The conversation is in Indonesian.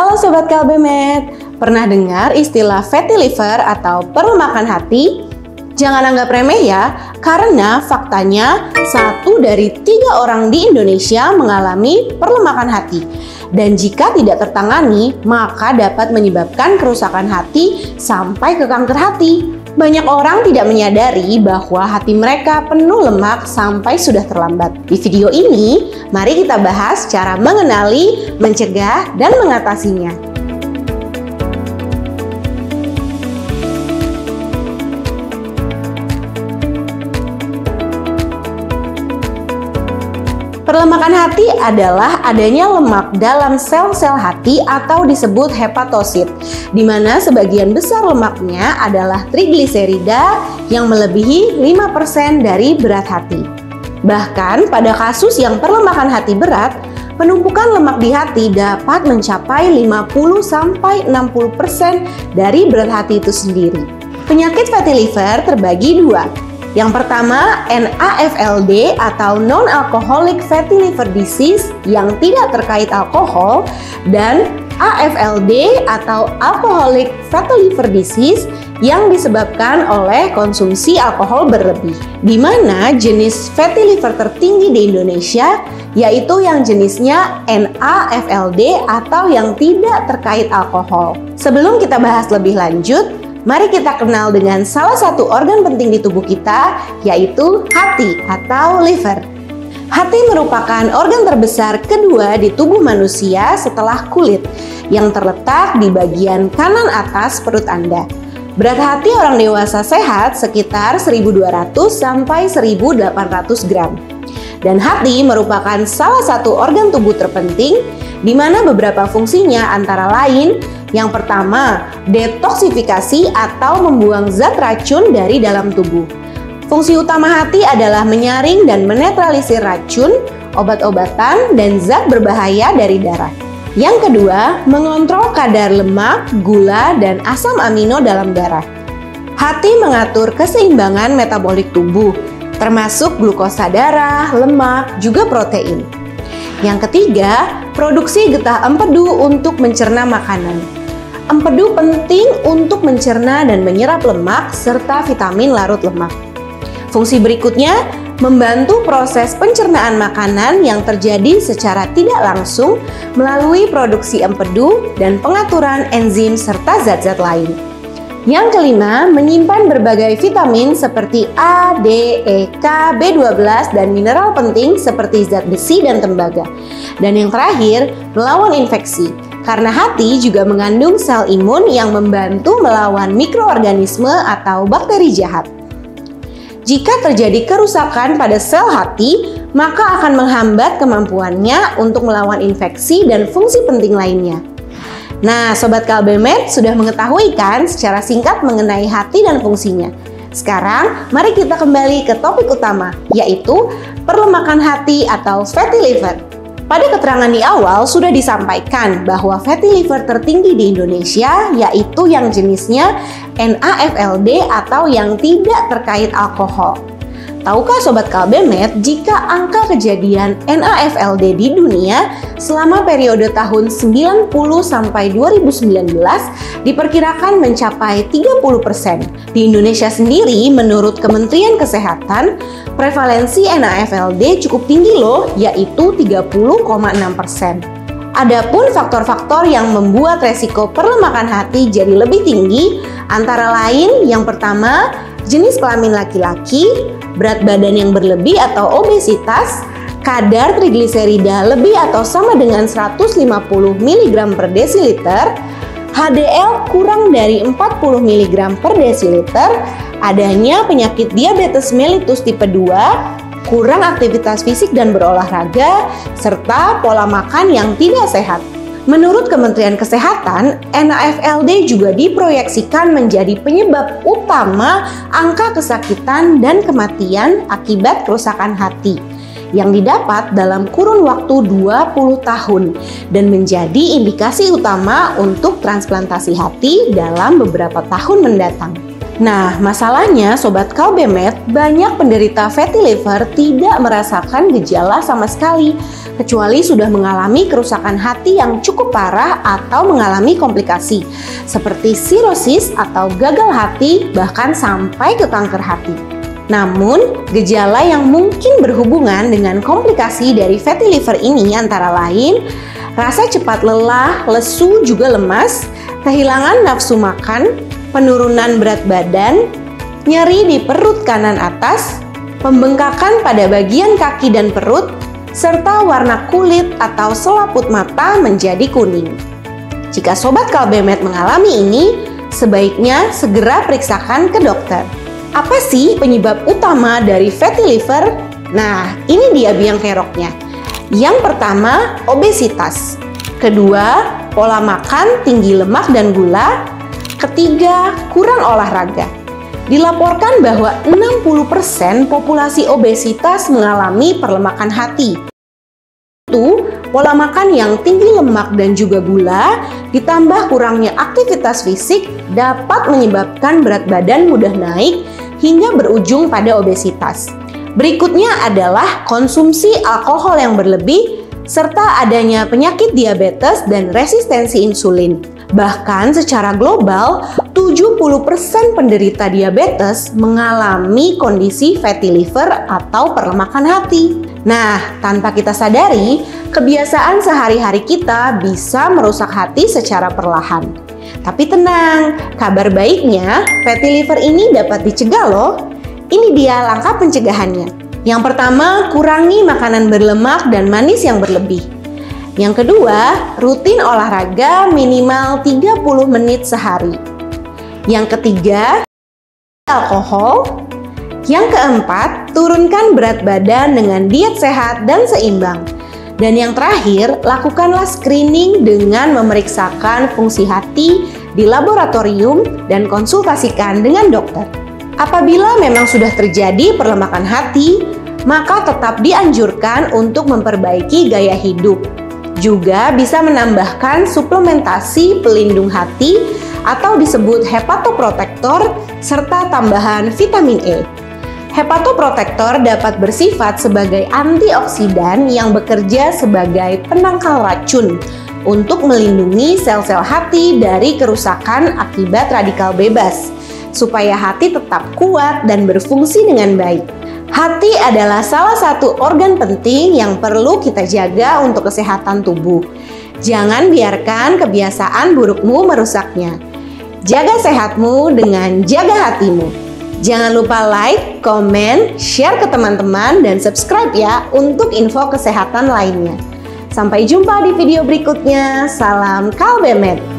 Halo Sobat Kalbemet, pernah dengar istilah fatty liver atau perlemakan hati? Jangan anggap remeh ya, karena faktanya 1 dari 3 orang di Indonesia mengalami perlemakan hati. Dan jika tidak tertangani, maka dapat menyebabkan kerusakan hati sampai ke kanker hati. Banyak orang tidak menyadari bahwa hati mereka penuh lemak sampai sudah terlambat. Di video ini, mari kita bahas cara mengenali, mencegah, dan mengatasinya. Perlemakan hati adalah adanya lemak dalam sel-sel hati atau disebut hepatosit, di mana sebagian besar lemaknya adalah trigliserida yang melebihi 5% dari berat hati. Bahkan pada kasus yang perlemakan hati berat, penumpukan lemak di hati dapat mencapai 50-60% dari berat hati itu sendiri. Penyakit fatty liver terbagi 2. Yang pertama, NAFLD atau Non-Alcoholic Fatty Liver Disease yang tidak terkait alkohol, dan AFLD atau Alcoholic Fatty Liver Disease yang disebabkan oleh konsumsi alkohol berlebih. Di mana jenis fatty liver tertinggi di Indonesia yaitu yang jenisnya NAFLD atau yang tidak terkait alkohol. Sebelum kita bahas lebih lanjut, mari kita kenal dengan salah satu organ penting di tubuh kita, yaitu hati atau liver. Hati merupakan organ terbesar kedua di tubuh manusia setelah kulit, yang terletak di bagian kanan atas perut Anda. Berat hati orang dewasa sehat sekitar 1.200 sampai 1.800 gram. Dan hati merupakan salah satu organ tubuh terpenting, di mana beberapa fungsinya antara lain: yang pertama, detoksifikasi atau membuang zat racun dari dalam tubuh. Fungsi utama hati adalah menyaring dan menetralisir racun, obat-obatan, dan zat berbahaya dari darah. Yang kedua, mengontrol kadar lemak, gula, dan asam amino dalam darah. Hati mengatur keseimbangan metabolik tubuh, termasuk glukosa darah, lemak, juga protein. Yang ketiga, produksi getah empedu untuk mencerna makanan. Empedu penting untuk mencerna dan menyerap lemak serta vitamin larut lemak. Fungsi berikutnya, membantu proses pencernaan makanan yang terjadi secara tidak langsung melalui produksi empedu dan pengaturan enzim serta zat-zat lain. Yang kelima, menyimpan berbagai vitamin seperti A, D, E, K, B12, dan mineral penting seperti zat besi dan tembaga. Dan yang terakhir, melawan infeksi. Karena hati juga mengandung sel imun yang membantu melawan mikroorganisme atau bakteri jahat. Jika terjadi kerusakan pada sel hati, maka akan menghambat kemampuannya untuk melawan infeksi dan fungsi penting lainnya. Nah, Sobat Kalbemet sudah mengetahui kan secara singkat mengenai hati dan fungsinya. Sekarang, mari kita kembali ke topik utama, yaitu perlemakan hati atau fatty liver. Pada keterangan di awal sudah disampaikan bahwa fatty liver tertinggi di Indonesia yaitu yang jenisnya NAFLD atau yang tidak terkait alkohol. Tahukah Sobat Kalbemet jika angka kejadian NAFLD di dunia selama periode tahun 90 sampai 2019 diperkirakan mencapai 30%. Di Indonesia sendiri, menurut Kementerian Kesehatan, prevalensi NAFLD cukup tinggi loh, yaitu 30,6%. Adapun faktor-faktor yang membuat resiko perlemakan hati jadi lebih tinggi antara lain yang pertama, jenis kelamin laki-laki, berat badan yang berlebih atau obesitas, kadar trigliserida lebih atau sama dengan 150 mg per desiliter, HDL kurang dari 40 mg per desiliter, adanya penyakit diabetes mellitus tipe 2, kurang aktivitas fisik dan berolahraga, serta pola makan yang tidak sehat. Menurut Kementerian Kesehatan, NAFLD juga diproyeksikan menjadi penyebab utama angka kesakitan dan kematian akibat kerusakan hati yang didapat dalam kurun waktu 20 tahun dan menjadi indikasi utama untuk transplantasi hati dalam beberapa tahun mendatang. Nah, masalahnya Sobat Kalbemet, banyak penderita fatty liver tidak merasakan gejala sama sekali, kecuali sudah mengalami kerusakan hati yang cukup parah atau mengalami komplikasi, seperti sirosis atau gagal hati, bahkan sampai ke kanker hati. Namun, gejala yang mungkin berhubungan dengan komplikasi dari fatty liver ini antara lain rasa cepat lelah, lesu juga lemas, kehilangan nafsu makan, penurunan berat badan, nyeri di perut kanan atas, pembengkakan pada bagian kaki dan perut, serta warna kulit atau selaput mata menjadi kuning. Jika Sobat Kalbemet mengalami ini, sebaiknya segera periksakan ke dokter. Apa sih penyebab utama dari fatty liver? Nah, ini dia biang keroknya. Yang pertama, obesitas. Kedua, pola makan tinggi lemak dan gula. Ketiga, kurang olahraga. Dilaporkan bahwa 60% populasi obesitas mengalami perlemakan hati. Itu, pola makan yang tinggi lemak dan juga gula ditambah kurangnya aktivitas fisik dapat menyebabkan berat badan mudah naik hingga berujung pada obesitas. Berikutnya adalah konsumsi alkohol yang berlebih serta adanya penyakit diabetes dan resistensi insulin. Bahkan secara global, 70% penderita diabetes mengalami kondisi fatty liver atau perlemakan hati. Nah, tanpa kita sadari, kebiasaan sehari-hari kita bisa merusak hati secara perlahan. Tapi tenang, kabar baiknya, fatty liver ini dapat dicegah loh. Ini dia langkah pencegahannya. Yang pertama, kurangi makanan berlemak dan manis yang berlebih. Yang kedua, rutin olahraga minimal 30 menit sehari. Yang ketiga, alkohol. Yang keempat, turunkan berat badan dengan diet sehat dan seimbang. Dan yang terakhir, lakukanlah screening dengan memeriksakan fungsi hati di laboratorium dan konsultasikan dengan dokter. Apabila memang sudah terjadi perlemakan hati, maka tetap dianjurkan untuk memperbaiki gaya hidup. Juga bisa menambahkan suplementasi pelindung hati atau disebut hepatoprotektor serta tambahan vitamin E. Hepatoprotektor dapat bersifat sebagai antioksidan yang bekerja sebagai penangkal racun untuk melindungi sel-sel hati dari kerusakan akibat radikal bebas, supaya hati tetap kuat dan berfungsi dengan baik. Hati adalah salah satu organ penting yang perlu kita jaga untuk kesehatan tubuh. Jangan biarkan kebiasaan burukmu merusaknya. Jaga sehatmu dengan jaga hatimu. Jangan lupa like, komen, share ke teman-teman, dan subscribe ya untuk info kesehatan lainnya. Sampai jumpa di video berikutnya. Salam Kalbemet.